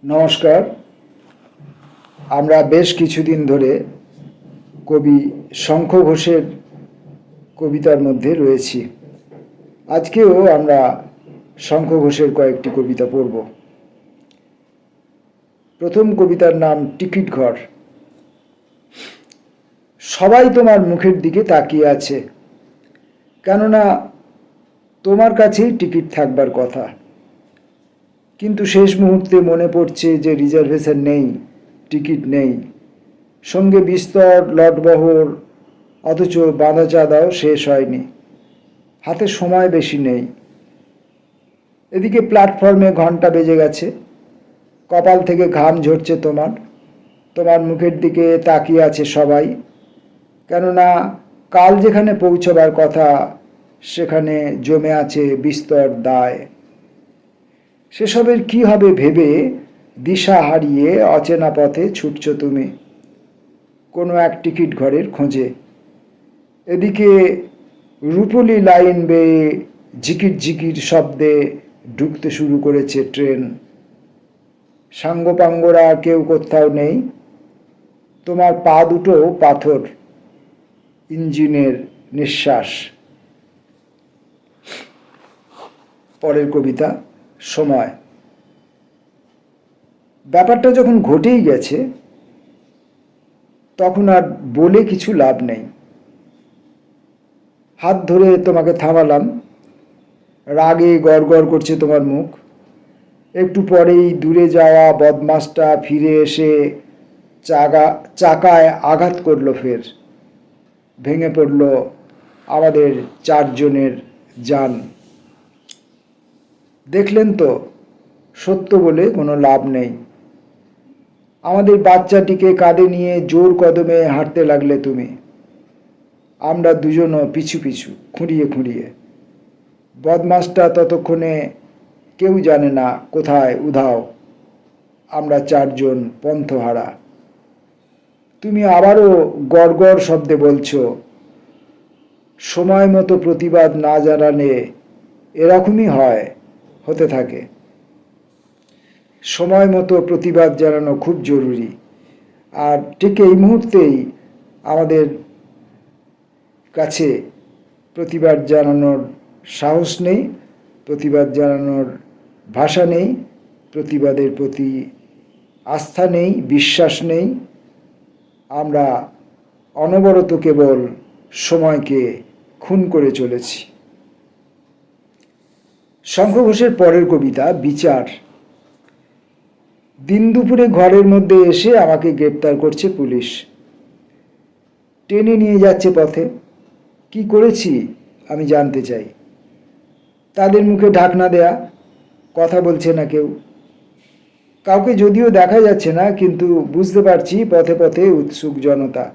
নমস্কার। আমরা বেশ কিছুদিন ধরে কবি শঙ্খ ঘোষের কবিতার মধ্যে রয়েছি। আজকেও আমরা শঙ্খ ঘোষের কয়েকটি কবিতা পড়ব। প্রথম কবিতার নাম টিকিট ঘর। সবাই তোমার মুখের দিকে তাকিয়ে আছে, কেননা তোমার কাছেই টিকিট থাকবার কথা। কিন্তু শেষ মুহূর্তে মনে পড়ছে যে রিজার্ভেশন নেই, টিকিট নেই, সঙ্গে বিস্তর লটবহর, অথচ বাঁধা চাঁদাও শেষ হয়নি, হাতে সময় বেশি নেই। এদিকে প্ল্যাটফর্মে ঘন্টা বেজে গেছে, কপাল থেকে ঘাম ঝরছে তোমার। তোমার মুখের দিকে তাকিয়ে আছে সবাই, কেননা কাল যেখানে পৌঁছবার কথা সেখানে জমে আছে বিস্তর দায়। সেসবের কি হবে ভেবে দিশা হারিয়ে অচেনা পথে ছুটছ তুমি কোনো এক টিকিট ঘরের খোঁজে। এদিকে রূপলি লাইন বেয়ে ঝিকির ঝিকির শব্দে ঢুকতে শুরু করেছে ট্রেন। সাঙ্গপাঙ্গরা কেউ কোথাও নেই, তোমার পা দুটো পাথর, ইঞ্জিনের নিঃশ্বাস। পরের কবিতা সময়। ব্যাপারটা যখন ঘটেই গেছে তখন আর বলে কিছু লাভ নেই। হাত ধরে তোমাকে থামালাম, রাগে গড়গড় করছে তোমার মুখ। একটু পরেই দূরে যাওয়া বদমাসটা ফিরে এসে চাকায় আঘাত করলো ফের। ভেঙে পড়ল আমাদের চারজনের যান। দেখলেন তো, সত্য বলে কোনো লাভ নেই। আমাদের বাচ্চাটিকে কাঁধে নিয়ে জোর কদমে হাঁটতে লাগলে তুমি। আমরা দুজনও পিছু পিছু খুঁড়িয়ে খুঁড়িয়ে। বদমাসটা ততক্ষণে কেউ জানে না কোথায় উধাও। আমরা চারজন পন্থহারা। তুমি আবারও গড়গড় শব্দে বলছো, সময় মতো প্রতিবাদ না জানালে এরকমই হয়, হতে থাকে। সময় মতো প্রতিবাদ জানানো খুব জরুরি। আর ঠিক এই মুহূর্তেই আমাদের কাছে প্রতিবাদ জানানোর সাহস নেই, প্রতিবাদ জানানোর ভাষা নেই, প্রতিবাদের প্রতি আস্থা নেই, বিশ্বাস নেই। আমরা অনবরত কেবল সময়কে খুন করে চলেছি। শঙ্খ ঘোষের পরের কবিতা বিচার। দিন দুপুরে ঘরের মধ্যে এসে আমাকে গ্রেপ্তার করছে পুলিশ, টেনে নিয়ে যাচ্ছে পথে। কি করেছি আমি জানতে চাই। তাদের মুখে ঢাকনা দেয়া, কথা বলছে না কেউ। কাউকে যদিও দেখা যাচ্ছে না, কিন্তু বুঝতে পারছি পথে পথে উৎসুক জনতা।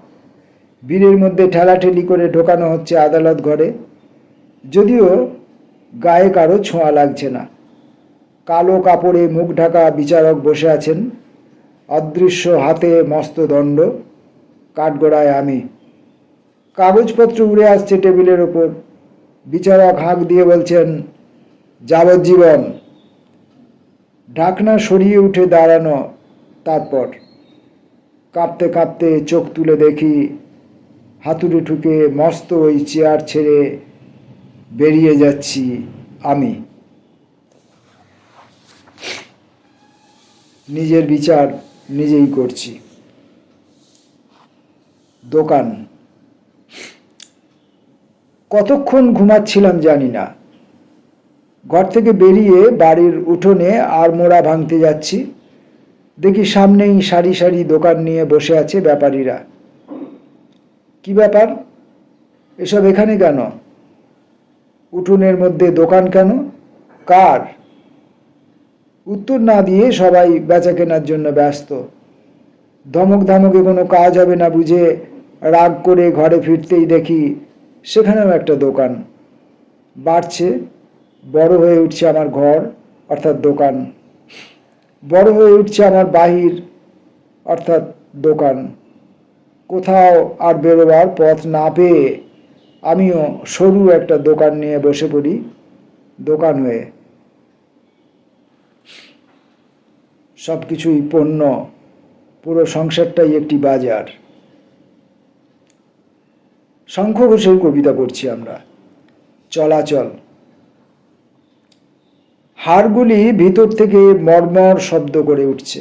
ভিড়ের মধ্যে ঠেলাঠেলি করে ঢোকানো হচ্ছে আদালত ঘরে, যদিও গায়ে কারো ছোঁয়া লাগছে না। কালো কাপড়ে মুখ ঢাকা বিচারক বসে আছেন, অদৃশ্য হাতে মস্ত দণ্ড, কাঠগড়ায় আমি। কাগজপত্র উড়ে আসছে টেবিলের ওপর। বিচারক হাঁক দিয়ে বলছেন, যাবজ্জীবন। ঢাকনা সরিয়ে উঠে দাঁড়ানো, তারপর কাঁপতে কাঁপতে চোখ তুলে দেখি হাতুড়ি ঠুকে মস্ত ওই চেয়ার ছেড়ে বেরিয়ে যাচ্ছি আমি। নিজের বিচার নিজেই করছি। দোকান। কতক্ষণ ঘুমাচ্ছিলাম জানি না। ঘর থেকে বেরিয়ে বাড়ির উঠোনে আড়মোড়া ভাঙতে যাচ্ছি, দেখি সামনেই সারি সারি দোকান নিয়ে বসে আছে ব্যাপারীরা। কি ব্যাপার, এসব এখানে কেন? উঠোনের মধ্যে দোকান কেন, কার? উত্তর না দিয়ে সবাই বেচা কেনার জন্য ব্যস্ত। ধমক ধামকে কোনো কাজ হবে না বুঝে রাগ করে ঘরে ফিরতেই দেখি সেখানেও একটা দোকান। বাড়ছে, বড় হয়ে উঠছে আমার ঘর অর্থাৎ দোকান, বড় হয়ে উঠছে আমার বাহির অর্থাৎ দোকান। কোথাও আর বেরোবার পথ না পেয়ে আমিও সরু একটা দোকান নিয়ে বসে পড়ি দোকান হয়ে। সব কিছুই পণ্য, পুরো সংসারটাই একটি বাজার। শঙ্খ ঘোষের কবিতা পড়ছি আমরা। চলাচল। হাড়গুলি ভিতর থেকে মর্মর শব্দ করে উঠছে,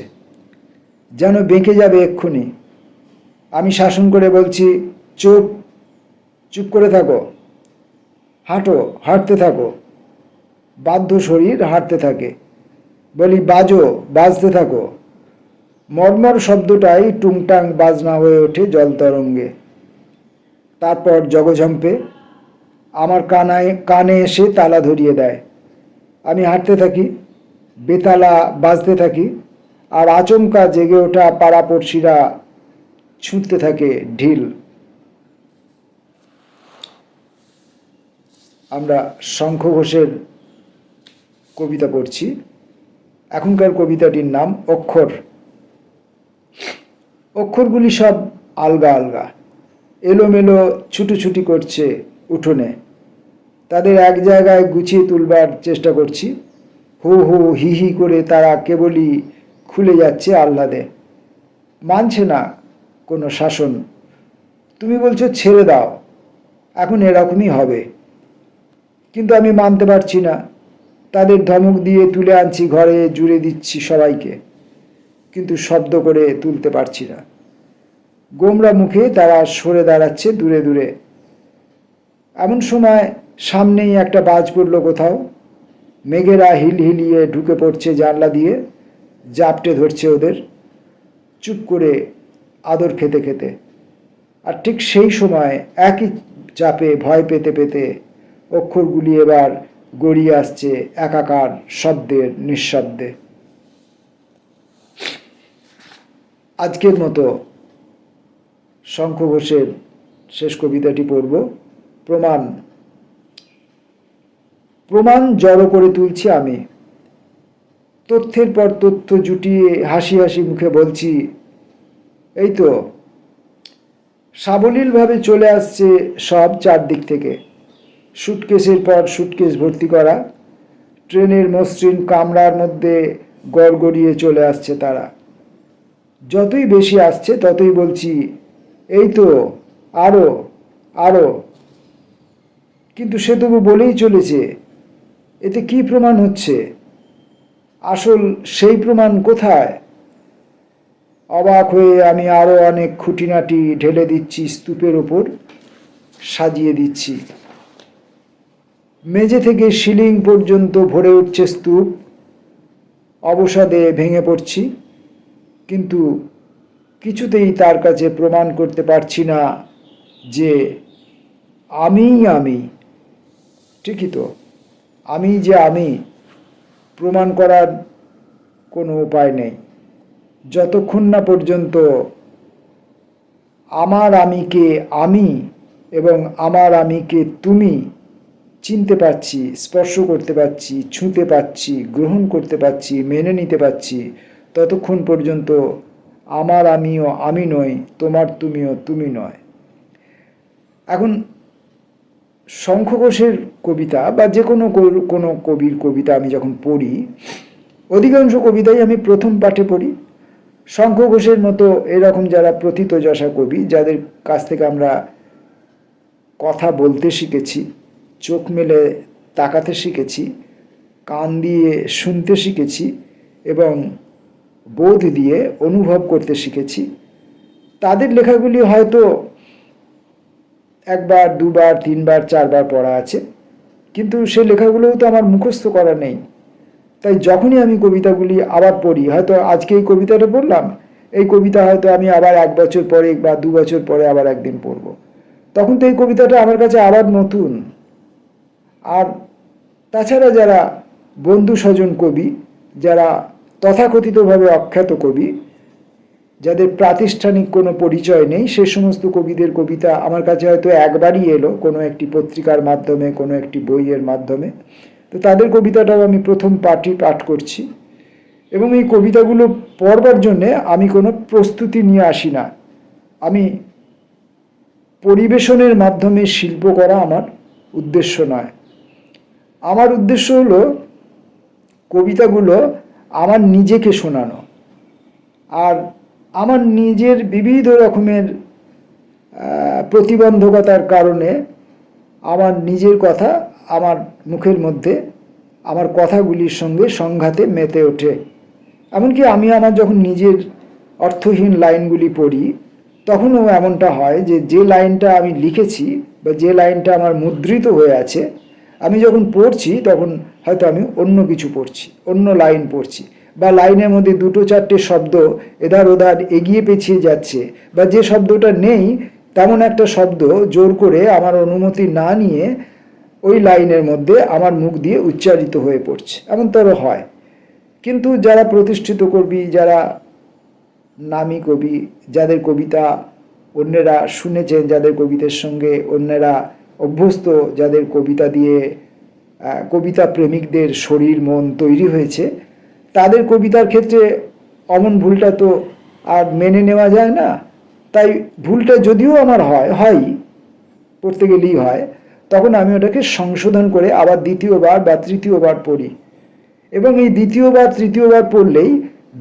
যেন বেঁকে যাবে এক্ষুনি। আমি শাসন করে বলছি, চুপ, চুপ করে থাকো, হাঁটো, হাঁটতে থাকো। বাধ্য শরীর হাঁটতে থাকে। বলি, বাজো, বাজতে থাকো। মর্মর শব্দটাই টুংটাং বাজনা হয়ে ওঠে জলতরঙ্গে। তারপর জগঝম্পে আমার কানে এসে তালা ধরিয়ে দেয়। আমি হাঁটতে থাকি, বেতালা বাজতে থাকি, আর আচমকা জেগে ওঠা পাড়াপড়শিরা ছুটতে থাকে ঢিল। আমরা শঙ্খ ঘোষের কবিতা পড়ছি। এখনকার কবিতাটির নাম অক্ষর। অক্ষরগুলি সব আলগা আলগা, এলোমেলো ছুটোছুটি করছে উঠোনে। তাদের এক জায়গায় গুছিয়ে তুলবার চেষ্টা করছি। হু হু হি হি করে তারা কেবলই খুলে যাচ্ছে আহ্লাদে। মানছে না কোনো শাসন। তুমি বলছো ছেড়ে দাও, এখন এরকমই হবে। কিন্তু আমি মানতে পারছি না। তাদের ধমক দিয়ে তুলে আনছি ঘরে, জুড়ে দিচ্ছি সবাইকে, কিন্তু শব্দ করে তুলতে পারছি না। গোমরা মুখে তারা সরে দাঁড়াচ্ছে দূরে দূরে। এমন সময় সামনেই একটা বাজ পড়ল কোথাও। মেঘেরা হিলহিলিয়ে ঢুকে পড়ছে জানলা দিয়ে, জাপটে ধরছে ওদের, চুপ করে আদর খেতে খেতে। আর ঠিক সেই সময় একই চাপে ভয় পেতে পেতে অক্ষরগুলি এবার গড়িয়ে আসছে একাকার শব্দের নিঃশব্দে। আজকের মতো শঙ্খ ঘোষের শেষ কবিতাটি পড়ব। প্রমাণ। প্রমাণ জড়ো করে তুলছি আমি। তথ্যের পর তথ্য জুটিয়ে হাসি হাসি মুখে বলছি, এই তো সাবলীলভাবে চলে আসছে সব চারদিক থেকে। সুটকেসের পর সুটকেস ভর্তি করা। ট্রেনের মসৃণ কামরার মধ্যে গড়গড়িয়ে চলে আসছে তারা। যতই বেশি আসছে ততই বলছি, এই তো, আরো, আরো। কিন্তু সে তবু বলেই চলেছে। এতে কি প্রমাণ হচ্ছে? আসল সেই প্রমাণ কোথায়? অবাক হয়ে আমি আরো অনেক খুঁটিনাটি ঢেলে দিচ্ছি স্তূপের ওপর, সাজিয়ে দিচ্ছি। মেঝে থেকে সিলিং পর্যন্ত ভরে উঠছে স্তূপ। অবসাদে ভেঙে পড়ছি, কিন্তু কিছুতেই তার কাছে প্রমাণ করতে পারছি না যে আমি। ঠিকই তো, আমি যে আমি, প্রমাণ করার কোনো উপায় নেই যতক্ষণ না পর্যন্ত আমার আমিকে আমি এবং আমার আমিকে তুমি চিনতে পারছি, স্পর্শ করতে পারছি, ছুঁতে পারছি, গ্রহণ করতে পারছি, মেনে নিতে পারছি, ততক্ষণ পর্যন্ত আমার আমিও আমি নই, তোমার তুমিও তুমি নয়। এখন শঙ্খ ঘোষের কবিতা বা যে কোনো কবির কবিতা আমি যখন পড়ি, অধিকাংশ কবিতাই আমি প্রথম পাঠে পড়ি। শঙ্খ ঘোষের মতো এরকম যারা প্রথিতযশা কবি, যাদের কাছ থেকে আমরা কথা বলতে শিখেছি, চোখ মেলে তাকাতে শিখেছি, কান দিয়ে শুনতে শিখেছি এবং বোধ দিয়ে অনুভব করতে শিখেছি, তাদের লেখাগুলি হয়তো একবার, দুবার, তিনবার, চারবার পড়া আছে, কিন্তু সে লেখাগুলোও তো আমার মুখস্থ করা নেই। তাই যখনই আমি কবিতাগুলি আবার পড়ি, হয়তো আজকে এই কবিতাটা পড়লাম, এই কবিতা হয়তো আমি আবার 1 বছর পরে বা 2 বছর পরে আবার একদিন পড়ব, তখন তো এই কবিতাটা আমার কাছে আবার নতুন। আর তাছাড়া যারা বন্ধু স্বজন কবি, যারা তথাকথিতভাবে অখ্যাত কবি, যাদের প্রাতিষ্ঠানিক কোনো পরিচয় নেই, সে সমস্ত কবিদের কবিতা আমার কাছে হয়তো একবারই এলো কোনো একটি পত্রিকার মাধ্যমে, কোনো একটি বইয়ের মাধ্যমে। তো তাদের কবিতাটাও আমি প্রথম পাঠ করছি এবং এই কবিতাগুলো পড়বার জন্যে আমি কোনো প্রস্তুতি নিয়ে আসি না। আমি পরিবেশনের মাধ্যমে শিল্প করা আমার উদ্দেশ্য নয়। আমার উদ্দেশ্য হলো কবিতাগুলো আমার নিজেকে শোনানো, আর আমার নিজের বিবিধ রকমের প্রতিবন্ধকতার কারণে আমার নিজের কথা আমার মুখের মধ্যে আমার কথাগুলির সঙ্গে সংঘাতে মেতে ওঠে। এমনকি আমি আমার যখন নিজের অর্থহীন লাইনগুলি পড়ি তখনও এমনটা হয় যে যে লাইনটা আমি লিখেছি বা যে লাইনটা আমার মুদ্রিত হয়ে আছে আমি যখন পড়ছি তখন হয়তো আমি অন্য কিছু পড়ছি, অন্য লাইন পড়ছি, বা লাইনের মধ্যে দুটো চারটে শব্দ এধার ওধার এগিয়ে পেছিয়ে যাচ্ছে, বা যে শব্দটা নেই তেমন একটা শব্দ জোর করে আমার অনুমতি না নিয়ে ওই লাইনের মধ্যে আমার মুখ দিয়ে উচ্চারিত হয়ে পড়ছে, এমনটারও হয়। কিন্তু যারা প্রতিষ্ঠিত কবি, যারা নামী কবি, যাদের কবিতা অন্যেরা শুনেছেন, যাদের কবিতার সঙ্গে অন্যেরা অভ্যস্ত, যাদের কবিতা দিয়ে কবিতা প্রেমিকদের শরীর মন তৈরি হয়েছে, তাদের কবিতার ক্ষেত্রে অমন ভুলটা তো আর মেনে নেওয়া যায় না। তাই ভুলটা যদিও আমার হয় পড়তে গেলেই হয়, তখন আমি ওটাকে সংশোধন করে আবার দ্বিতীয়বার বা তৃতীয়বার পড়ি, এবং এই দ্বিতীয়বার তৃতীয়বার পড়লেই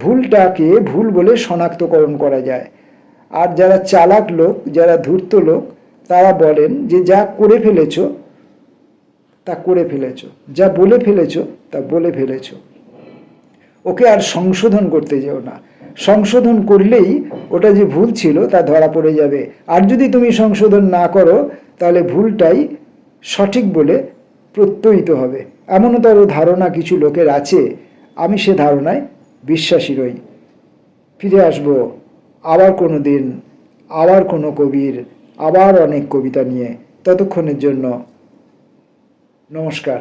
ভুলটাকে ভুল বলে শনাক্তকরণ করা যায়। আর যারা চালাক লোক, যারা ধূর্ত লোক, তারা বলেন যে যা করে ফেলেছ তা করে ফেলেছ, যা বলে ফেলেছ তা বলে ফেলেছ, ওকে আর সংশোধন করতে যেও না। সংশোধন করলেই ওটা যে ভুল ছিল তা ধরা পড়ে যাবে, আর যদি তুমি সংশোধন না করো তাহলে ভুলটাই সঠিক বলে প্রত্যয়িত হবে। এমনতর ধারণা কিছু লোকের আছে, আমি সে ধারণায় বিশ্বাসী রই। ফিরে আসব আবার কোনো দিন, আবার কোনো কবির, আবার অনেক কবিতা নিয়ে। ততক্ষণের জন্য নমস্কার।